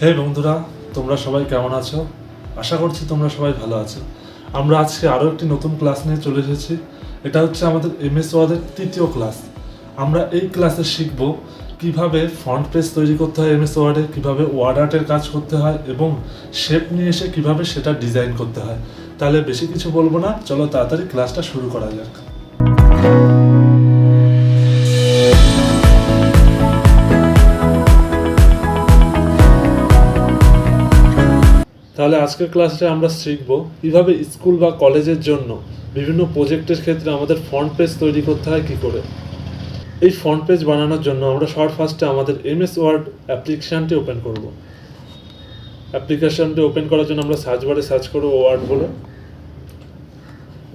হে বন্ধুরা, তোমরা সবাই কেমন আছো? আশা করছি তোমরা সবাই ভালো আছো। আমরা আজকে আরও একটি নতুন ক্লাস নিয়ে চলে এসেছি। এটা হচ্ছে আমাদের এমএস ওয়ার্ডের তৃতীয় ক্লাস। আমরা এই ক্লাসে শিখব কিভাবে ফ্রন্ট পেজ তৈরি করতে হয় এমএস ওয়ার্ডে, কীভাবে ওয়ার্ড আর্টের কাজ করতে হয় এবং শেপ নিয়ে এসে কীভাবে সেটা ডিজাইন করতে হয়। তাহলে বেশি কিছু বলবো না, চলো তাড়াতাড়ি ক্লাসটা শুরু করা যাক। তাহলে আজকের ক্লাসে আমরা শিখব কীভাবে স্কুল বা কলেজের জন্য বিভিন্ন প্রজেক্টের ক্ষেত্রে আমাদের ফ্রন্ট পেজ তৈরি করতে হয় কী করে। এই ফ্রন্ট পেজ বানানোর জন্য আমরা ফার্স্টে আমাদের এমএস ওয়ার্ড অ্যাপ্লিকেশানটি ওপেন করব। অ্যাপ্লিকেশানটি ওপেন করার জন্য আমরা সার্চ বারে সার্চ করব ওয়ার্ড বলে।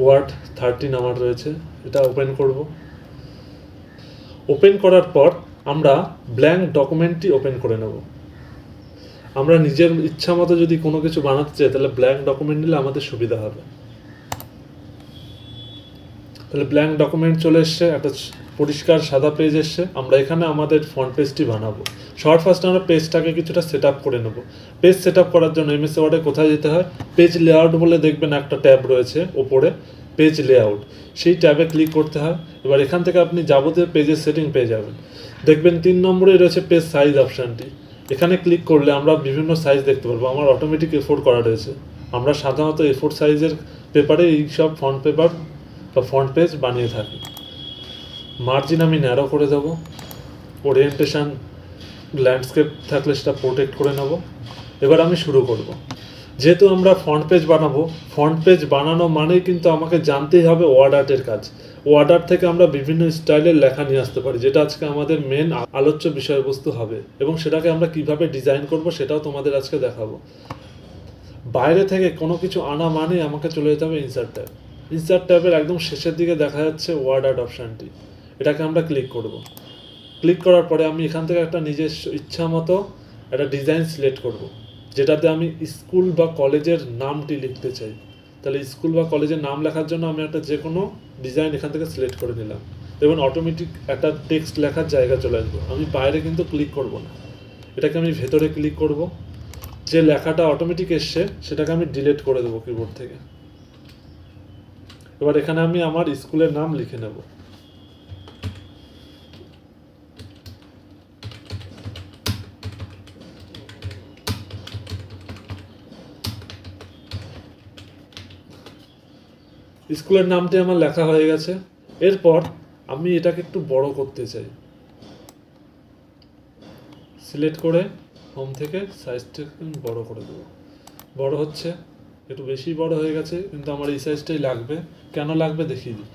ওয়ার্ড 13 আমার রয়েছে, এটা ওপেন করব। ওপেন করার পর আমরা ব্ল্যাঙ্ক ডকুমেন্টটি ওপেন করে নেব। আমরা নিজের ইচ্ছা মতো যদি কোনো কিছু বানাতে চাই তাহলে ব্ল্যাঙ্ক ডকুমেন্ট নিলে আমাদের সুবিধা হবে। তাহলে ব্ল্যাঙ্ক ডকুমেন্ট চলে এসছে, একটা পরিষ্কার সাদা পেজ এসছে। আমরা এখানে আমাদের ফ্রন্ট পেজটি বানাবো। ফার্স্টে আমরা পেজটাকে কিছুটা সেট আপ করে নেব। পেজ সেট আপ করার জন্য এমএস ওয়ার্ডে কোথায় যেতে হয়, পেজ লেআউট বলে দেখবেন একটা ট্যাব রয়েছে ওপরে, পেজ লেআউট, সেই ট্যাবে ক্লিক করতে হয়। এবার এখান থেকে আপনি যাবতীয় পেজের সেটিং পেয়ে যাবেন। দেখবেন 3 নম্বরে রয়েছে পেজ সাইজ অপশানটি। এখানে ক্লিক করলে আমরা বিভিন্ন সাইজ দেখতে পারবো। আমার অটোমেটিক এফোর্ট করা রয়েছে। আমরা সাধারণত এফোর্ট সাইজের পেপারে এই সব ফ্রন্ট পেপার বা ফ্রন্ট পেজ বানিয়ে থাকি। মার্জিন আমি ন্যারো করে দেবো। ওরিয়েন্টেশন ল্যান্ডস্কেপ থাকলে সেটা প্রোটেক্ট করে নেব। এবার আমি শুরু করব। যেহেতু আমরা ফ্রন্ট পেজ বানাবো, ফ্রন্ট পেজ বানানো মানেই কিন্তু আমাকে জানতেই হবে ওয়ার্ড আর্টের কাজ। ওয়ার্ড আর্ট থেকে আমরা বিভিন্ন স্টাইলের লেখা নিয়ে আসতে পারি, যেটা আজকে আমাদের মেন আলোচ্য বিষয়বস্তু হবে, এবং সেটাকে আমরা কিভাবে ডিজাইন করব সেটাও তোমাদের আজকে দেখাবো। বাইরে থেকে কোনো কিছু আনা মানেই আমাকে চলে যেতে হবে ইনসার্ট ট্যাব। ইনসার্ট ট্যাবের একদম শেষের দিকে দেখা যাচ্ছে ওয়ার্ড আর্ট অপশানটি। এটাকে আমরা ক্লিক করব। ক্লিক করার পরে আমি এখান থেকে একটা নিজস্ব ইচ্ছা মতো একটা ডিজাইন সিলেক্ট করব, যেটাতে আমি স্কুল বা কলেজের নামটি লিখতে চাই। তাহলে স্কুল বা কলেজের নাম লেখার জন্য আমি একটা যে কোনো ডিজাইন এখান থেকে সিলেক্ট করে নিলাম। দেখুন অটোমেটিক একটা টেক্সট লেখার জায়গা চলে আসবে। আমি বাইরে কিন্তু ক্লিক করব না, এটাকে আমি ভেতরে ক্লিক করব। যে লেখাটা অটোমেটিক এসছে সেটাকে আমি ডিলিট করে দেবো কিবোর্ড থেকে। এবার এখানে আমি আমার স্কুলের নাম লিখে নেব। স্কুলের নামটি আমার লেখা হয়ে গেছে। এরপর আমি এটাকে একটু বড় করতে চাই। সিলেক্ট করে হোম থেকে সাইজটাকে বড় করে দেবো। বড় হচ্ছে, একটু বেশি বড় হয়ে গেছে, কিন্তু আমার এই সাইজটাই লাগবে। কেন লাগবে দেখিয়ে দিই।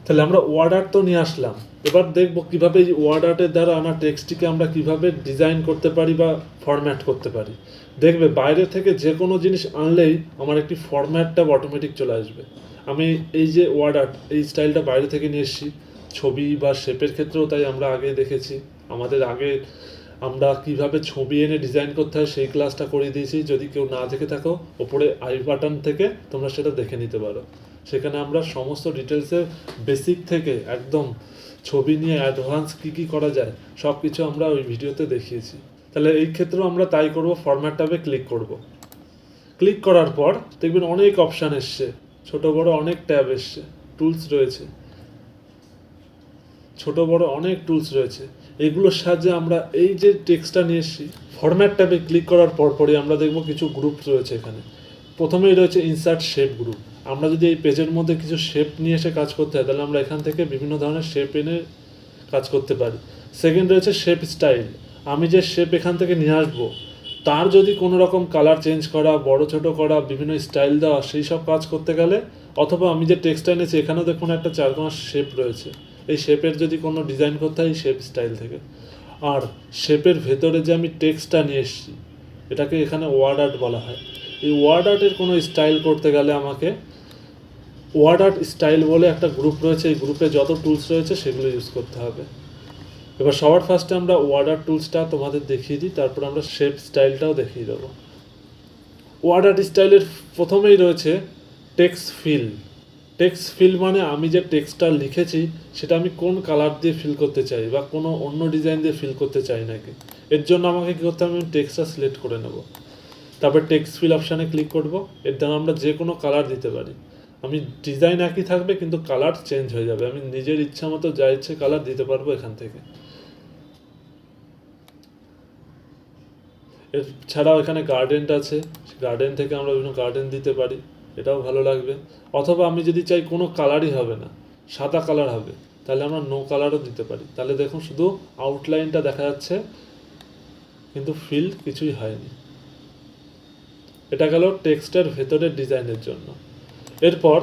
তাহলে আমরা ওয়ার্ড আর্ট তো নিয়ে আসলাম। এবার দেখব কীভাবে এই ওয়ার্ড আর্টের দ্বারা আনা টেক্সটটিকে আমরা কিভাবে ডিজাইন করতে পারি বা ফরম্যাট করতে পারি। দেখবে বাইরে থেকে যে কোনো জিনিস আনলেই আমার একটি ফরম্যাটটা অটোমেটিক চলে আসবে। আমি এই যে ওয়ার্ড আর্ট এই স্টাইলটা বাইরে থেকে নিয়ে এসেছি, ছবি বা শেপের ক্ষেত্রেও তাই আমরা আগে দেখেছি। আমাদের আগে আমরা কিভাবে ছবি এনে ডিজাইন করতে হয় সেই ক্লাসটা করে দিয়েছি। যদি কেউ না দেখে থাকো, ওপরে আই বাটন থেকে তোমরা সেটা দেখে নিতে পারো। সেখানে আমরা সমস্ত ডিটেলসে বেসিক থেকে একদম ছবি নিয়ে অ্যাডভান্স কী করা যায় সব কিছু আমরা ওই ভিডিওতে দেখিয়েছি। তাহলে এই ক্ষেত্রেও আমরা তাই করব। ফরম্যাট ট্যাবে ক্লিক করব। ক্লিক করার পর দেখবেন অনেক অপশান এসছে, ছোট বড় অনেক ট্যাব এসছে, টুলস রয়েছে, ছোট বড় অনেক টুলস রয়েছে। এগুলোর সাহায্যে আমরা এই যে টেক্সটটা নিয়ে এসেছি, ফরম্যাট ট্যাবে ক্লিক করার পরপরই আমরা দেখব কিছু গ্রুপ রয়েছে এখানে। প্রথমেই রয়েছে ইনসার্ট শেপ গ্রুপ। আমরা যদি এই পেজের মধ্যে কিছু শেপ নিয়ে এসে কাজ করতে হয় তাহলে আমরা এখান থেকে বিভিন্ন ধরনের শেপ এনে কাজ করতে পারি। সেকেন্ড রয়েছে শেপ স্টাইল। আমি যে শেপ এখান থেকে নিয়ে আসবো তার যদি কোনো রকম কালার চেঞ্জ করা, বড় ছোট করা, বিভিন্ন স্টাইল দেওয়া, সেই সব কাজ করতে গেলে, অথবা আমি যে টেক্সটটা এনেছি এখানেও দেখুন একটা 4 শেপ রয়েছে, এই শেপের যদি কোনো ডিজাইন করতে হয় শেপ স্টাইল থেকে। আর শেপের ভেতরে যে আমি টেক্সটটা নিয়ে এসেছি এটাকে এখানে ওয়ার্ড আর্ট বলা হয়। এই ওয়ার্ড আর্টের কোনো স্টাইল করতে গেলে আমাকে ওয়ার্ড আর্ট স্টাইল বলে একটা গ্রুপ রয়েছে, এই গ্রুপে যত টুলস রয়েছে সেগুলো ইউজ করতে হবে। এবার ফার্স্টে আমরা ওয়ার্ড আর্ট টুলসটা তোমাদের দেখিয়ে দিই, তারপর আমরা শেপ স্টাইলটাও দেখিয়ে দেবো। ওয়ার্ড আর্ট স্টাইলের প্রথমেই রয়েছে টেক্সট ফিল। টেক্সট ফিল মানে আমি যে টেক্সটটা লিখেছি সেটা আমি কোন কালার দিয়ে ফিল করতে চাই বা কোনো অন্য ডিজাইন দিয়ে ফিল করতে চাই নাকি। এর জন্য আমাকে কী করতে হবে, আমি টেক্সটটা সিলেক্ট করে নেব। তারপর টেক্সট ফিল অপশানে ক্লিক করব। এর দ্বারা আমরা যে কোনো কালার দিতে পারি। আমি ডিজাইন একই থাকবে কিন্তু কালার চেঞ্জ হয়ে যাবে। আমি নিজের ইচ্ছা মতো যা ইচ্ছে কালার দিতে পারবো এখান থেকে। এছাড়াও এখানে গার্ডেনটা আছে, গার্ডেন থেকে আমরা বিভিন্ন গার্ডেন দিতে পারি, এটাও ভালো লাগবে। অথবা আমি যদি চাই কোনো কালারই হবে না, সাদা কালার হবে, তাহলে আমরা নো কালারও দিতে পারি। তাহলে দেখুন শুধু আউটলাইনটা দেখা যাচ্ছে কিন্তু ফিল কিছুই হয়নি। এটা গেল টেক্সটের ভেতরের ডিজাইনের জন্য। এরপর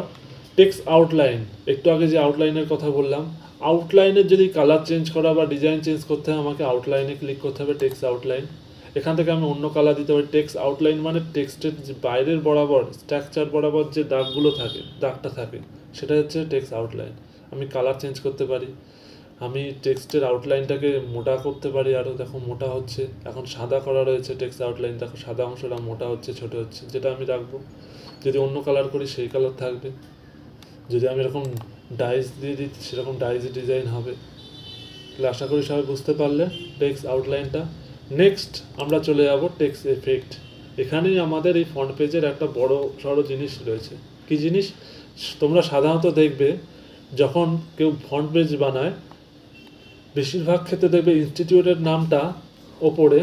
টেক্সট আউটলাইন, একটু আগে যে আউটলাইনের কথা বললাম, আউটলাইনের যদি কালার চেঞ্জ করা বা ডিজাইন চেঞ্জ করতে হয় আমাকে আউটলাইনে ক্লিক করতে হবে, টেক্সট আউটলাইন। এখান থেকে আমি অন্য কালার দিতে পারি। টেক্সট আউটলাইন মানে টেক্সটের যে বাইরের বরাবর স্ট্রাকচার বরাবর যে দাগগুলো থাকে, দাগটা থাকে, সেটা হচ্ছে টেক্সট আউটলাইন। আমি কালার চেঞ্জ করতে পারি। আমি টেক্সটের আউটলাইনটাকে মোটা করতে পারি, আরও দেখো মোটা হচ্ছে। এখন সাদা করা রয়েছে টেক্সট আউটলাইন, দেখো সাদা অংশটা মোটা হচ্ছে, ছোট হচ্ছে, যেটা আমি রাখবো। যদি অন্য কালার করি সেই কালার থাকবে। যদি আমি এরকম ডাইস দিয়ে দিই সেরকম ডাইস ডিজাইন হবে। তাহলে আশা করি সবাই বুঝতে পারলে টেক্সট আউটলাইনটা। নেক্সট আমরা চলে যাব টেক্সট এফেক্ট। এখানেই আমাদের এই ফ্রন্ট পেজের একটা বড় সড়ো জিনিস রয়েছে। কি জিনিস? তোমরা সাধারণত দেখবে যখন কেউ ফ্রন্ট পেজ বানায়, বেশিরভাগ ক্ষেত্রে দেখবে ইনস্টিটিউটের নামটা ওপরে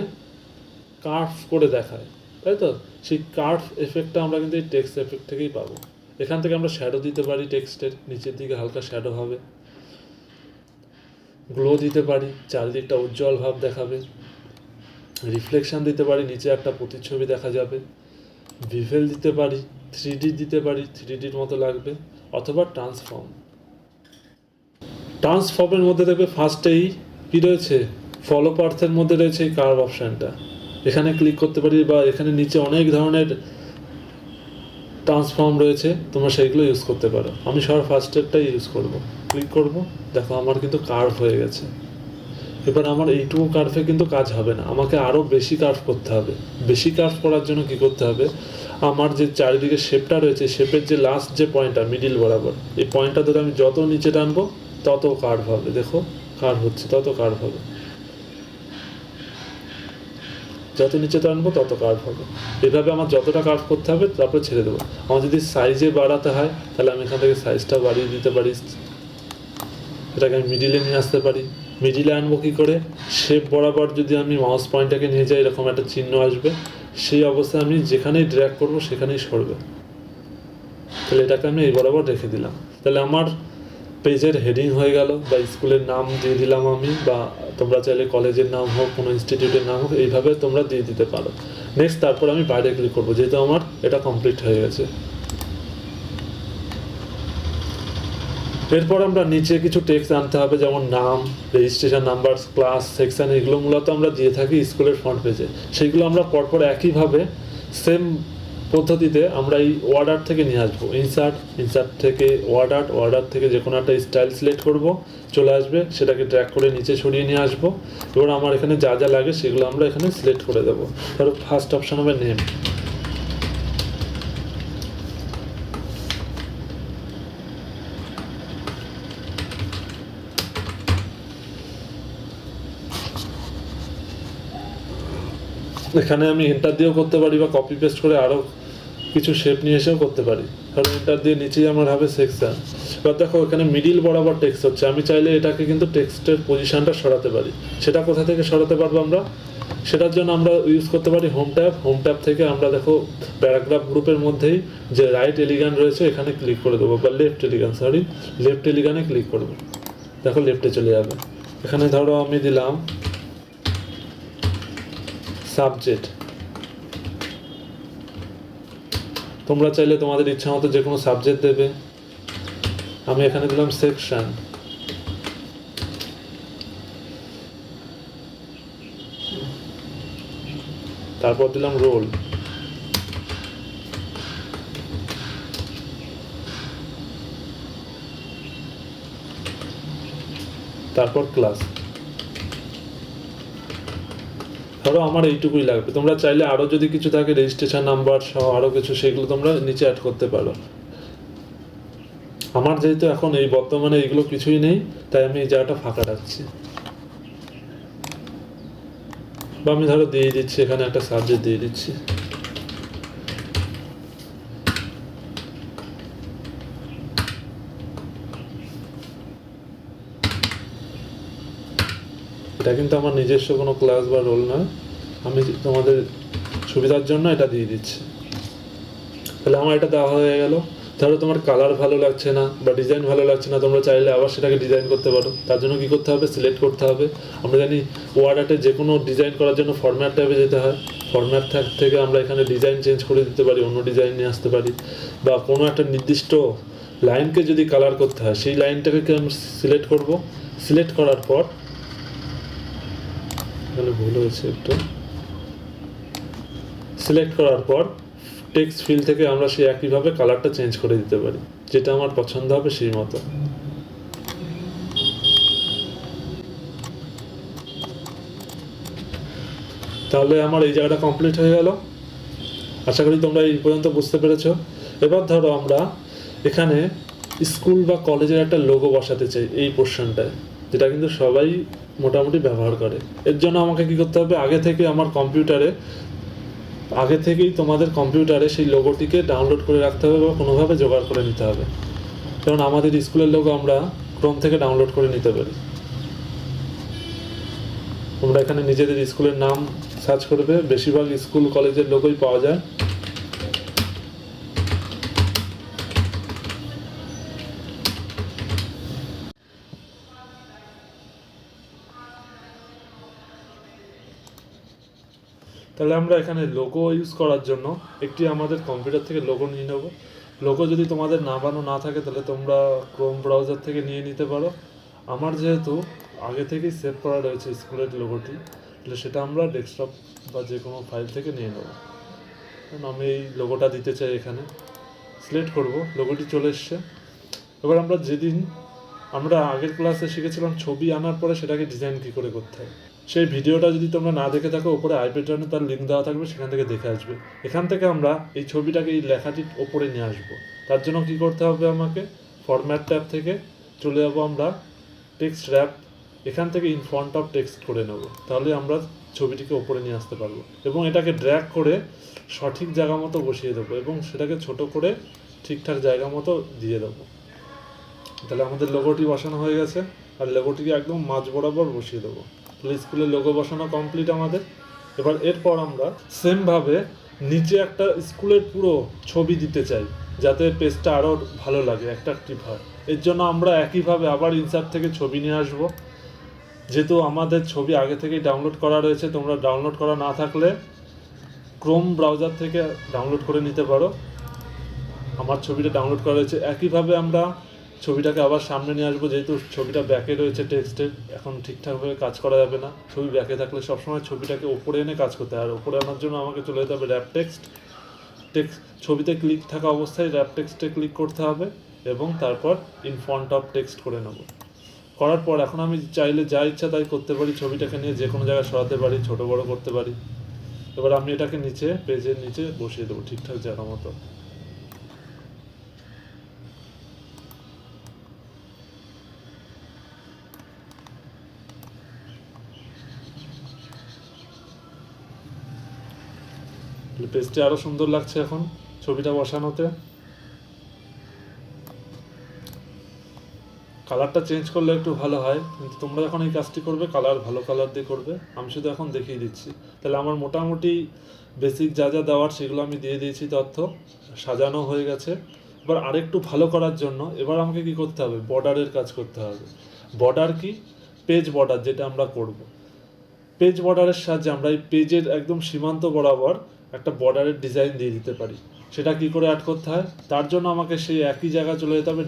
কার্ভ করে দেখায়, তাই তো? সেই কার্ভ এফেক্টটা আমরা কিন্তু এই টেক্সট এফেক্ট থেকেই পাবো। এখান থেকে আমরা শ্যাডো দিতে পারি, টেক্সটের নিচের দিকে হালকা শ্যাডো হবে। গ্লো দিতে পারি, চারিদিকটা উজ্জ্বল ভাব দেখাবে। রিফ্লেকশান দিতে পারি, নিচে একটা প্রতিচ্ছবি দেখা যাবে। ভিভেল দিতে পারি, 3D দিতে পারি, 3Dর মতো লাগবে। অথবা ট্রান্সফর্মের মধ্যে দেখবে ফার্স্টেই কী রয়েছে, ফলো পার্থের মধ্যে রয়েছে এই কার্ভ অপশানটা। এখানে ক্লিক করতে পারি, বা এখানে নিচে অনেক ধরনের ট্রান্সফর্ম রয়েছে, তোমরা সেইগুলো ইউজ করতে পারো। আমি সবার ফার্স্টেরটাই ইউজ করব। ক্লিক করব, দেখো আমার কিন্তু কার্ভ হয়ে গেছে। এবার আমার এইটুকু কার্ভে কিন্তু কাজ হবে না, আমাকে আরও বেশি কার্ভ করতে হবে। বেশি কার্ভ করার জন্য কি করতে হবে, আমার যে চারিদিকে শেপটা রয়েছে, শেপের যে লাস্ট যে পয়েন্টটা মিডিল বরাবর, এই পয়েন্টটা ধরে আমি যত নিচে টানবো তত কার্ভ হবে। দেখো কার্ভ হচ্ছে, তত কার্ভ হবে। যত নিচে টানবো তত কার্ভ হবে। এভাবে আমার যতটা কার্ভ করতে হবে তারপরে ছেড়ে দেবো। আমার যদি সাইজে বাড়াতে হয় তাহলে আমি এখান থেকে সাইজটা বাড়িয়ে দিতে পারি। এটাকে আমি মিডিলে নিয়ে আসতে পারি। মিডিলে আনবো কী করে, শেপ বরাবর যদি আমি মাউস পয়েন্টটাকে নিয়ে যাই এরকম একটা চিহ্ন আসবে, সেই অবস্থায় আমি যেখানেই ড্র্যাগ করবো সেখানেই সরবে। তাহলে এটাকে আমি এই বরাবর রেখে দিলাম। তাহলে আমার পেজের হেডিং হয়ে গেল, বা স্কুলের নাম দিয়ে দিলাম আমি, বা তোমরা চাইলে কলেজের নাম হোক, কোনো ইনস্টিটিউটের নাম হোক, এইভাবে তোমরা দিয়ে দিতে পারো। নেক্সট তারপর আমি বাইরে ক্লিক করবো, যেহেতু আমার এটা কমপ্লিট হয়ে গেছে। এরপর আমরা নিচে কিছু টেক্সট আনতে হবে, যেমন নাম, রেজিস্ট্রেশন নাম্বার, ক্লাস, সেকশন, এগুলো মূলত আমরা দিয়ে থাকি স্কুলের ফ্রন্ট পেজে। সেইগুলো আমরা পরপর একইভাবে সেম পদ্ধতিতে আমরা এই ওয়ার্ড থেকে নিয়ে আসবো। ইনসার্ট থেকে ওয়ার্ড থেকে যে কোনো একটা স্টাইল সিলেক্ট করব, চলে আসবে, সেটাকে ড্র্যাগ করে নিচে সরিয়ে নিয়ে আসবো। এবার আমার এখানে যা যা লাগে সেগুলো আমরা এখানে সিলেক্ট করে দেবো। ধরো ফার্স্ট অপশান হবে নেম। এখানে আমি এন্টার দিয়েও করতে পারি, বা কপি পেস্ট করে আরও কিছু শেপ নিয়ে এসেও করতে পারি। কারণ এন্টার দিয়ে নিচেই আমার হবে সেকশন। এবার দেখো এখানে মিডিল বরাবর টেক্সট হচ্ছে, আমি চাইলে এটাকে কিন্তু টেক্সটের পজিশনটা সরাতে পারি। সেটা কোথা থেকে সরাতে পারবো আমরা, সেটার জন্য আমরা ইউজ করতে পারি হোম ট্যাব থেকে। আমরা দেখো প্যারাগ্রাফ গ্রুপের মধ্যেই যে রাইট এলিগান রয়েছে এখানে ক্লিক করে দেবো, বা লেফট এলিগানে ক্লিক করবো। দেখো লেফটে চলে যাবে। এখানে ধরো আমি দিলাম সাবজেক্ট। তোমরা চাইলে তোমাদের ইচ্ছা মতো যে কোনো সাবজেক্ট দেবে। আমি এখানে দিলাম সেকশন। তারপর দিলাম রোল। তারপর ক্লাস। ধরো আমার এইটুকুই লাগবে। তোমরা চাইলে আরও যদি কিছু থাকে, রেজিস্ট্রেশন নাম্বার সহ আরও কিছু, সেগুলো তোমরা নিচে অ্যাড করতে পারো। আমার যেহেতু এখন এই বর্তমানে এইগুলো কিছুই নেই, তাই আমি এই জায়গাটা ফাঁকা রাখছি। বা আমি ধরো দিয়ে দিচ্ছি, এখানে একটা সাবজেক্ট দিয়ে দিচ্ছি। এটা কিন্তু আমার নিজস্ব কোনো ক্লাস বা রোল নয়, আমি তোমাদের সুবিধার জন্য এটা দিয়ে দিচ্ছি। তাহলে আমার এটা দেওয়া হয়ে গেল। ধরো তোমার কালার ভালো লাগছে না বা ডিজাইন ভালো লাগছে না, তোমরা চাইলে আবার সেটাকে ডিজাইন করতে পারো। তার জন্য কী করতে হবে, সিলেক্ট করতে হবে। আমরা জানি ওয়ার্ড আর্টে যে কোনো ডিজাইন করার জন্য ফরম্যাট ট্যাবে যেতে হয়। ফরম্যাট থেকে আমরা এখানে ডিজাইন চেঞ্জ করে দিতে পারি, অন্য ডিজাইন নিয়ে আসতে পারি, বা কোনো একটা নির্দিষ্ট লাইনকে যদি কালার করতে হয় সেই লাইনটাকে আমি সিলেক্ট করব। সিলেক্ট করার পর, এখানে ভুল হয়েছে একটু, সিলেক্ট করার পর টেক্সট ফিল থেকে আমরা সেই একইভাবে কালারটা চেঞ্জ করে দিতে পারি, যেটা আমার পছন্দ হবে সেই মতো। তাহলে আমার এই জায়গাটা কমপ্লিট হয়ে গেল। আশা করি তোমরা এই পর্যন্ত বুঝতে পেরেছো। এবার ধরো আমরা এখানে স্কুল বা কলেজের একটা লোগো বসাতে চাই এই পোর্শনটায়, যেটা কিন্তু সবাই মোটামুটি ব্যবহার করে। এর জন্য আমাকে কি করতে হবে, আগে থেকেই তোমাদের কম্পিউটারে সেই লোগোটিকে ডাউনলোড করে রাখতে হবে বা কোনোভাবে জোগাড় করে নিতে হবে। কারণ আমাদের স্কুলের লোগো আমরা ক্রোম থেকে ডাউনলোড করে নিতে পারি। তোমরা এখানে নিজেদের স্কুলের নাম সার্চ করবে, বেশিরভাগ স্কুল কলেজের লোগোই পাওয়া যায়। তাহলে আমরা এখানে লোগো ইউজ করার জন্য একটি আমাদের কম্পিউটার থেকে লোগো নিয়ে নেব। লোগো যদি তোমাদের নামানো না থাকে তাহলে তোমরা ক্রোম ব্রাউজার থেকে নিয়ে নিতে পারো। আমার যেহেতু আগে থেকেই সেভ করা রয়েছে স্কুলের লোগোটি, তাহলে সেটা আমরা ডেস্কটপ বা যে কোনো ফাইল থেকে নিয়ে নেব। কারণ আমি এই লোগোটা দিতে চাই, এখানে সিলেক্ট করব, লোগোটি চলে এসছে। এবার আমরা আগের ক্লাসে শিখেছিলাম ছবি আনার পরে সেটাকে ডিজাইন কী করে করতে হয়। সেই ভিডিওটা যদি তোমরা না দেখে থাকো, ওপরে আই বাটনে তার লিঙ্ক দেওয়া থাকবে, সেখান থেকে দেখে আসবে। এখান থেকে আমরা এই ছবিটাকে এই লেখাটির ওপরে নিয়ে আসবো। তার জন্য কি করতে হবে, আমাকে ফরম্যাট ট্যাব থেকে চলে যাবো আমরা টেক্সট র্যাপ, এখান থেকে ইন ফন্ট অফ টেক্সট করে নেব। তাহলে আমরা ছবিটিকে ওপরে নিয়ে আসতে পারবো এবং এটাকে ড্র্যাগ করে সঠিক জায়গা মতো বসিয়ে দেবো এবং সেটাকে ছোট করে ঠিকঠাক জায়গা মতো দিয়ে দেবো। তাহলে আমাদের লোগোটি বসানো হয়ে গেছে, আর লোগোটিকে একদম মাঝ বরাবর বসিয়ে দেবো। তাহলে স্কুলের লোগো বসানো কমপ্লিট আমাদের। এবার এরপর আমরা সেমভাবে নিচে একটা স্কুলের পুরো ছবি দিতে চাই, যাতে পেজটা আরও ভালো লাগে, অ্যাট্রাকটিভ হয়। এর জন্য আমরা একইভাবে আবার ইনসার্ট থেকে ছবি নিয়ে আসবো। যেহেতু আমাদের ছবি আগে থেকেই ডাউনলোড করা রয়েছে, তোমরা ডাউনলোড করা না থাকলে ক্রোম ব্রাউজার থেকে ডাউনলোড করে নিতে পারো। আমার ছবিটা ডাউনলোড করা রয়েছে। একইভাবে আমরা ছবিটাকে আবার সামনে নিয়ে আসবো, যেহেতু ছবিটা ব্যাকে রয়েছে টেক্সটের, এখন ঠিকঠাকভাবে কাজ করা যাবে না। ছবি ব্যাকে থাকলে সবসময় ছবিটাকে ওপরে এনে কাজ করতে হয়, আর ওপরে আনার জন্য আমাকে চলে যেতে হবে র্যাপ টেক্সট। ছবিতে ক্লিক থাকা অবস্থায় র্যাপ টেক্সটে ক্লিক করতে হবে এবং তারপর ইন ফন্ট অফ টেক্সট করে নেব। করার পর এখন আমি চাইলে যা ইচ্ছা তাই করতে পারি, ছবিটাকে নিয়ে যে কোনো জায়গায় সরাতে পারি, ছোটো বড়ো করতে পারি। এবার আমি এটাকে নিচে পেজের নিচে বসিয়ে দেবো ঠিকঠাক জায়গা মতো। পেজটি আরও সুন্দর লাগছে এখন ছবিটা বসানোতে। কালারটা চেঞ্জ করলে একটু ভালো হয়, কিন্তু তোমরা যখন এই কাজটি করবে ভালো কালার দিয়ে করবে। আমি শুধু এখন দেখিয়ে দিচ্ছি। তাহলে আমার মোটামুটি বেসিক যা যা দেওয়ার সেগুলো আমি দিয়ে দিয়েছি, তথ্য সাজানো হয়ে গেছে। এবার আরেকটু ভালো করার জন্য এবার আমাকে কি করতে হবে, বর্ডারের কাজ করতে হবে। বর্ডার কি, পেজ বর্ডার যেটা আমরা করব। পেজ বর্ডারের সাহায্যে আমরা এই পেজের একদম সীমান্ত বরাবর একটা বর্ডারের ডিজাইন দিয়ে দিতে পারি। সেটা কি করে অ্যাড করতে হয়, তার জন্য আমাকে সেই একই জায়গায় চলে যেতে হবে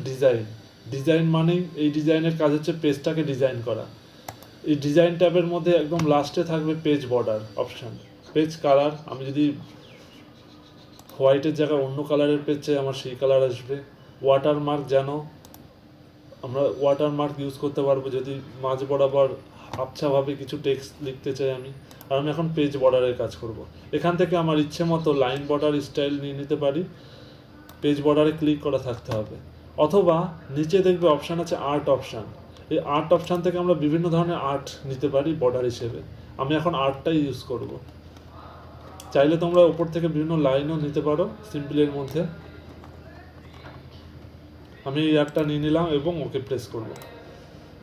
ডিজাইন মানেই এই ডিজাইনের কাজ হচ্ছে পেজটাকে ডিজাইন করা। এই ডিজাইন ট্যাবের মধ্যে একদম লাস্টে থাকবে page border option. Page colour, আমি যদি হোয়াইটের জায়গায় অন্য কালারের পেজ চাই, আমার সেই কালার আসবে। ওয়াটারমার্ক, যেন আমরা ওয়াটারমার্ক ইউজ করতে পারবো যদি মাঝ বরাবর আবছাভাবে কিছু টেক্সট লিখতে চাই আমি। আর আমি এখন পেজ বর্ডারের কাজ করব। এখান থেকে আমার ইচ্ছে মতো লাইন বর্ডার স্টাইল নিয়ে নিতে পারি। পেজ বর্ডারে ক্লিক করা থাকতে হবে, অথবা নিচে দেখবে অপশান আছে আর্ট অপশান। এই আর্ট অপশান থেকে আমরা বিভিন্ন ধরনের আর্ট নিতে পারি বর্ডার হিসেবে। আমি এখন আর্টটাই ইউজ করব। চাইলে তোমরা উপর থেকে বিভিন্ন লাইনও নিতে পারো সিম্পলের মধ্যে। আমি এই আর্টটা নিয়ে নিলাম এবং ওকে প্রেস করব।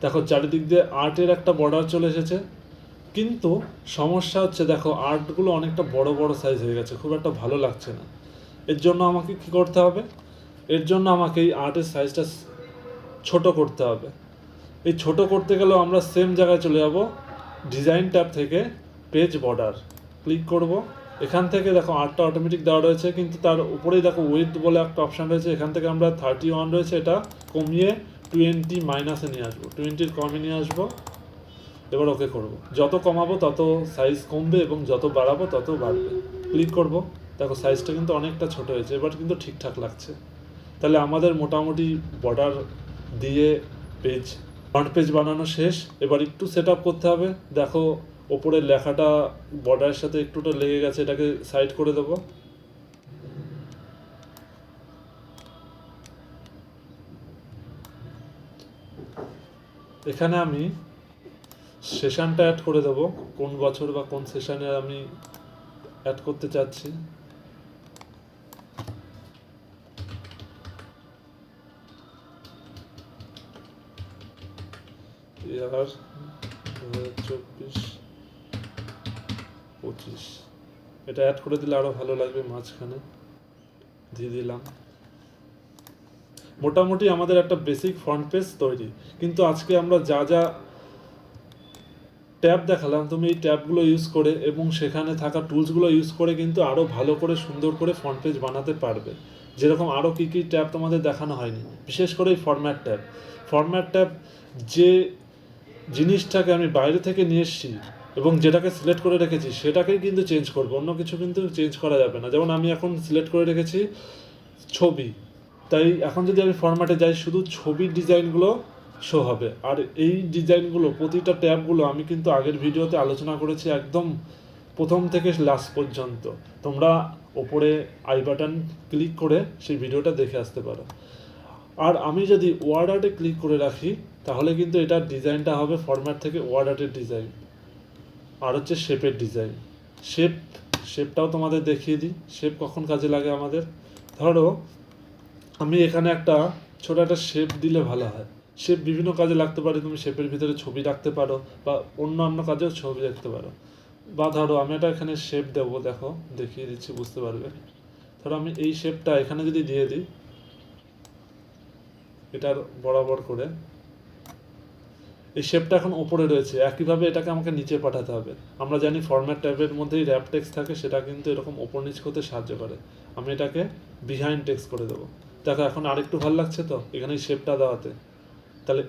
দেখো চারিদিক দিয়ে আর্টের একটা বর্ডার চলে এসেছে, কিন্তু সমস্যা হচ্ছে দেখো আর্টগুলো অনেকটা বড় বড় সাইজ হয়ে গেছে, খুব একটা ভালো লাগছে না। এর জন্য আমাকে কি করতে হবে? এর জন্য আমাকে এই আর্টের সাইজটা ছোট করতে হবে। এই ছোট করতে গেলেও আমরা সেম জায়গায় চলে যাব, ডিজাইন ট্যাব থেকে পেজ বর্ডার ক্লিক করব। এখান থেকে দেখো আর্টটা অটোমেটিক দেওয়া রয়েছে, কিন্তু তার উপরেই দেখো উইথ বলে একটা অপশান রয়েছে। এখান থেকে আমরা 31 রয়েছে, এটা কমিয়ে 20 মাইনাসে নিয়ে আসবো, 20 কমে নিয়ে আসবো। এবার ওকে করব। যত কমাবো তত সাইজ কমবে এবং যত বাড়াবো তত বাড়বে। ক্লিক করব, দেখো সাইজটা কিন্তু অনেকটা ছোট হয়েছে, এবার কিন্তু ঠিকঠাক লাগছে। তাহলে আমাদের মোটামুটি বর্ডার দিয়ে পেজ ফ্রন্ট পেজ বানানো শেষ। এবার একটু সেট আপ করতে হবে। দেখো ওপরের লেখাটা বর্ডারের সাথে একটুটা লেগে গেছে, এটাকে সাইড করে দেবো। এখানে আমি সেশনটা অ্যাড করে দেবো, কোন বছর বা কোন সেশনে আমি অ্যাড করতে চাচ্ছি। ইয়ার 2024-25 এটা অ্যাড করে দিলে আরও ভালো লাগবে। মাঝখানে দিয়ে দিলাম। মোটামুটি আমাদের একটা বেসিক ফ্রন্ট পেজ তৈরি। কিন্তু আজকে আমরা যা যা ট্যাব দেখালাম, তুমি এই ট্যাবগুলো ইউজ করে এবং সেখানে থাকা টুলসগুলো ইউজ করে কিন্তু আরও ভালো করে সুন্দর করে ফ্রন্ট পেজ বানাতে পারবে। যেরকম আরও কী কী ট্যাব তোমাদের দেখানো হয়নি, বিশেষ করে এই ফরম্যাট ট্যাব। ফরম্যাট ট্যাব যে জিনিসটাকে আমি বাইরে থেকে নিয়ে এসেছি এবং যেটাকে সিলেক্ট করে রেখেছি সেটাকেই কিন্তু চেঞ্জ করবো, অন্য কিছু কিন্তু চেঞ্জ করা যাবে না। যেমন আমি এখন সিলেক্ট করে রেখেছি ছবি, তাই এখন যদি আমি ফরম্যাটে যাই শুধু ছবির ডিজাইনগুলো শো হবে। আর এই ডিজাইনগুলো প্রতিটা ট্যাবগুলো আমি কিন্তু আগের ভিডিওতে আলোচনা করেছি একদম প্রথম থেকে লাস্ট পর্যন্ত। তোমরা ওপরে আই বাটন ক্লিক করে সেই ভিডিওটা দেখে আসতে পারো। আর আমি যদি ওয়ার্ড আর্টে ক্লিক করে রাখি তাহলে কিন্তু এটার ডিজাইনটা হবে ফরম্যাট থেকে ওয়ার্ড আর্টের ডিজাইন। আর হচ্ছে শেপের ডিজাইন। শেপটাও তোমাদের দেখিয়ে দিই, শেপ কখন কাজে লাগে আমাদের। ধরো আমি এখানে একটা ছোট একটা শেপ দিলে ভালো হয়। শেপ বিভিন্ন কাজে লাগতে পারে, তুমি শেপের ভিতরে ছবি রাখতে পারো বা অন্যান্য কাজেও ছবি রাখতে পারো। বা ধরো আমি একটা এখানে শেপ দেবো, দেখো দেখিয়ে দিচ্ছি বুঝতে পারবে। ধরো আমি এই শেপটা এখানে যদি দিয়ে দিই এটার বরাবর করে, এই শেপটা এখন ওপরে রয়েছে, একইভাবে এটাকে আমাকে নিচে পাঠাতে হবে। আমরা জানি ফরম্যাট ট্যাবের মধ্যেই র্যাপ টেক্সট থাকে, সেটা কিন্তু এরকম ওপর নিচ করতে সাহায্য করে। আমি এটাকে বিহাইন্ড টেক্সট করে দেবো। দেখো এখন আরেকটু ভালো লাগছে তো এখানে শেপটা দেওয়াতে। তাহলে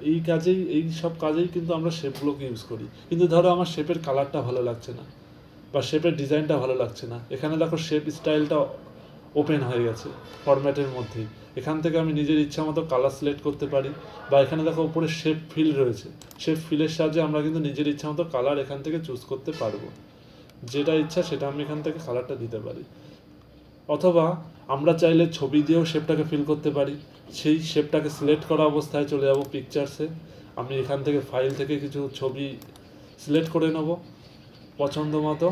এই সব কাজেই কিন্তু আমরা শেপগুলোকে ইউজ করি। কিন্তু ধরো আমার শেপের কালারটা ভালো লাগছে না বা শেপের ডিজাইনটা ভালো লাগছে না, এখানে দেখো শেপ স্টাইলটা ওপেন হয়ে গেছে ফরম্যাটের মধ্যেই। এখান থেকে আমি নিজের ইচ্ছা মতো কালার সিলেক্ট করতে পারি। বা এখানে দেখো উপরে শেপ ফিল রয়েছে, শেপ ফিলের সাহায্যে আমরা কিন্তু নিজের ইচ্ছা মতো কালার এখান থেকে চুজ করতে পারবো। যেটা ইচ্ছা সেটা আমি এখান থেকে কালারটা দিতে পারি। অথবা আমরা চাইলে ছবি দিয়েও শেপটাকে ফিল করতে পারি। সেই শেপটাকে সিলেক্ট করা অবস্থায় চলে যাব পিকচার্সে। আমি এখান থেকে ফাইল থেকে কিছু ছবি সিলেক্ট করে নেব পছন্দ মতো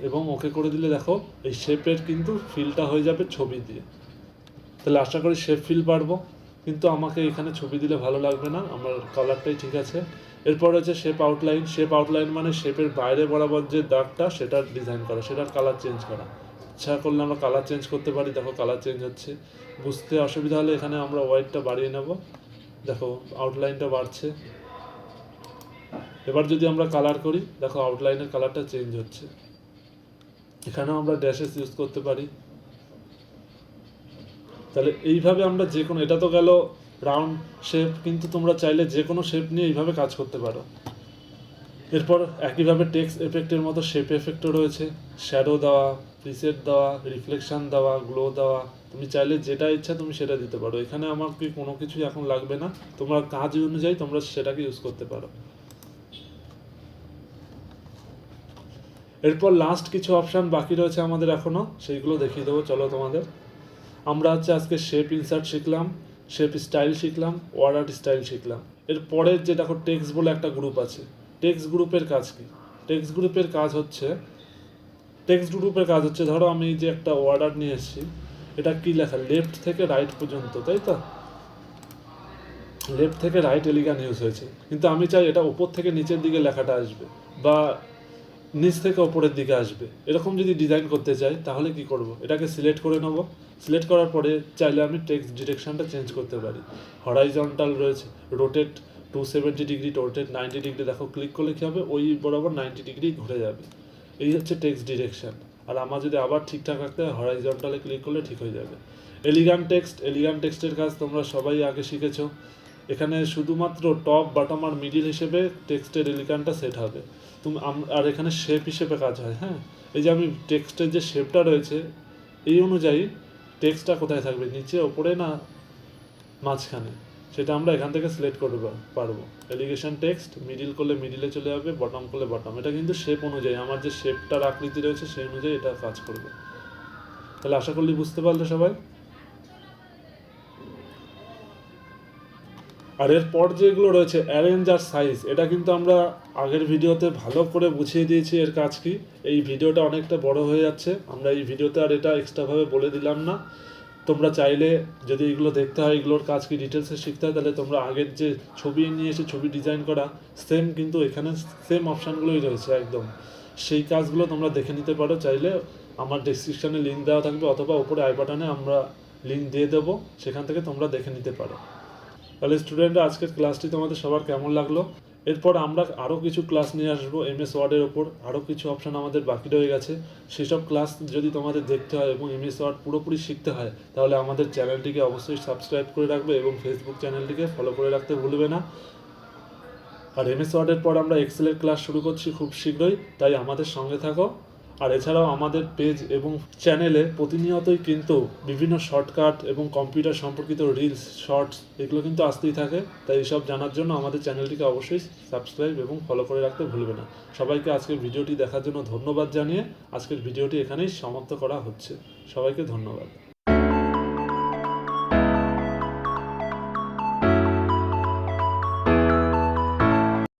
এবং ওকে করে দিলে দেখো এই শেপের কিন্তু ফিলটা হয়ে যাবে ছবি দিয়ে। তাহলে আশা করি শেপ ফিল পারবো। কিন্তু আমাকে এখানে ছবি দিলে ভালো লাগবে না, আমার কালারটাই ঠিক আছে। এরপর হচ্ছে শেপ আউটলাইন। শেপ আউটলাইন মানে শেপের বাইরে বরাবর যে দাগটা সেটার ডিজাইন করা, সেটার কালার চেঞ্জ করা। ইচ্ছা করলে আমরা কালার চেঞ্জ করতে পারি। দেখো কালার চেঞ্জ হচ্ছে, বুঝতে অসুবিধা হলে এখানে আমরা হোয়াইটটা বাড়িয়ে নেব। দেখো আউটলাইনটা বাড়ছে। এবার যদি আমরা কালার করি দেখো আউটলাইনের কালারটা চেঞ্জ হচ্ছে। এখানেও আমরা ড্যাশেস ইউজ করতে পারি। তাহলে এইভাবে আমরা যে কোনো, এটা তো গেল রাউন্ড শেপ, কিন্তু তোমরা চাইলে যে কোনো শেপ নিয়ে এইভাবে কাজ করতে পারো। এরপর একইভাবে টেক্সট এফেক্টের মতো শেপ এফেক্টও রয়েছে, শ্যাডো দেওয়া, প্রিসেট দেওয়া, রিফ্লেকশন দেওয়া, গ্লো দেওয়া। তুমি চাইলে যেটা ইচ্ছা তুমি সেটা দিতে পারো। এখানে আমাকে কোনো কিছুই এখন লাগবে না, তোমরা কাজ অনুযায়ী তোমরা সেটাকে ইউজ করতে পারো। এরপর লাস্ট কিছু অপশান বাকি রয়েছে আমাদের এখনও, সেইগুলো দেখিয়ে দেবো চলো তোমাদের। আমরা হচ্ছে আজকে শেপ ইনসার্ট শিখলাম, শেপ স্টাইল শিখলাম, ওয়ার্ড আর্ট স্টাইল শিখলাম। এর পরের যে দেখো টেক্সট বলে একটা গ্রুপ আছে, টেক্সট গ্রুপের কাজ কি? টেক্সট গ্রুপের কাজ হচ্ছে ধরো আমি যে একটা অর্ডার নিয়ে এসেছি, এটা কি লেখা, লেফট থেকে রাইট পর্যন্ত, তাই তো? লেফট থেকে রাইট এলিগান ইউজ হয়েছে, কিন্তু আমি চাই এটা উপর থেকে নিচের দিকে লেখাটা আসবে, বা নিচ থেকে ওপরের দিকে আসবে। এরকম যদি ডিজাইন করতে চাই তাহলে কি করব, এটাকে সিলেক্ট করে নেব। সিলেক্ট করার পরে চাইলে আমি টেক্সট ডিরেকশনটা চেঞ্জ করতে পারি। হরাইজন্টাল রয়েছে, রোটেট 270 ডিগ্রি, রোটেট 90 ডিগ্রি। দেখো ক্লিক করলে কী হবে, ওই বরাবর 90 ডিগ্রি ঘুরে যাবে। এই হচ্ছে টেক্সট ডিরেকশন। আর আমার যদি আবার ঠিকঠাক রাখতে হয়, হরাইজন্টালে ক্লিক করলে ঠিক হয়ে যাবে। এলিগান টেক্সটের কাজ তোমরা সবাই আগে শিখেছো। এখানে শুধুমাত্র টপ, বটম আর মিডিল হিসেবে টেক্সটের এলিগানটা সেট হবে। আর এখানে শেপ হিসেবে কাজ হয়। হ্যাঁ, এই যে আমি টেক্সটের যে শেপটা রয়েছে, এই অনুযায়ী টেক্সটটা কোথায় থাকবে, নিচে, ওপরে না মাঝখানে, সেটা আমরা এখান থেকে সিলেক্ট করতে পারবো। এলিগেশন টেক্সট, মিডিল করলে মিডিলে চলে যাবে, বটম করলে বটম। এটা কিন্তু শেপ অনুযায়ী, আমার যে শেপটার আকৃতি রয়েছে সেই অনুযায়ী এটা কাজ করবে। তাহলে আশা করলি বুঝতে পারলে সবাই। আর এরপর যেগুলো রয়েছে অ্যারেঞ্জ আর সাইজ, এটা কিন্তু আমরা আগের ভিডিওতে ভালো করে বুঝিয়ে দিয়েছি এর কাজ কি। এই ভিডিওটা অনেকটা বড় হয়ে যাচ্ছে, আমরা এই ভিডিওতে আর এটা এক্সট্রাভাবে বলে দিলাম না। তোমরা চাইলে যদি এগুলো দেখতে হয়, এগুলোর কাজ কি ডিটেলসে শিখতে হয়, তাহলে তোমরা আগের যে ছবি নিয়ে এসে ছবি ডিজাইন করা, সেম কিন্তু এখানে সেম অপশানগুলোই রয়েছে একদম। সেই কাজগুলো তোমরা দেখে নিতে পারো চাইলে। আমার ডেসক্রিপশানে লিঙ্ক দেওয়া থাকবে, অথবা ওপরে আই বাটনে আমরা লিঙ্ক দিয়ে দেবো, সেখান থেকে তোমরা দেখে নিতে পারো। তাহলে স্টুডেন্টরা, আজকের ক্লাসটি তোমাদের সবার কেমন লাগলো? এরপর আমরা আরও কিছু ক্লাস নিয়ে আসবো এমএস ওয়ার্ডের ওপর। আরও কিছু অপশান আমাদের বাকি রয়ে গেছে, সেসব ক্লাস যদি তোমাদের দেখতে হয় এবং এমএস ওয়ার্ড পুরোপুরি শিখতে হয়, তাহলে আমাদের চ্যানেলটিকে অবশ্যই সাবস্ক্রাইব করে রাখবে এবং ফেসবুক চ্যানেলটিকে ফলো করে রাখতে ভুলবে না। আর এমএস ওয়ার্ডের পর আমরা এক্সেলের ক্লাস শুরু করছি খুব শীঘ্রই, তাই আমাদের সঙ্গে থাকো। আর এছাড়াও আমাদের পেজ এবং চ্যানেলে প্রতিনিয়তই কিন্তু বিভিন্ন শর্টকাট এবং কম্পিউটার সম্পর্কিত রিলস, শর্টস এগুলো কিন্তু আসতেই থাকে। তাই এসব জানার জন্য আমাদের চ্যানেলটিকে অবশ্যই সাবস্ক্রাইব এবং ফলো করে রাখতে ভুলবে না। সবাইকে আজকের ভিডিওটি দেখার জন্য ধন্যবাদ জানিয়ে আজকের ভিডিওটি এখানেই সমাপ্ত করা হচ্ছে। সবাইকে ধন্যবাদ।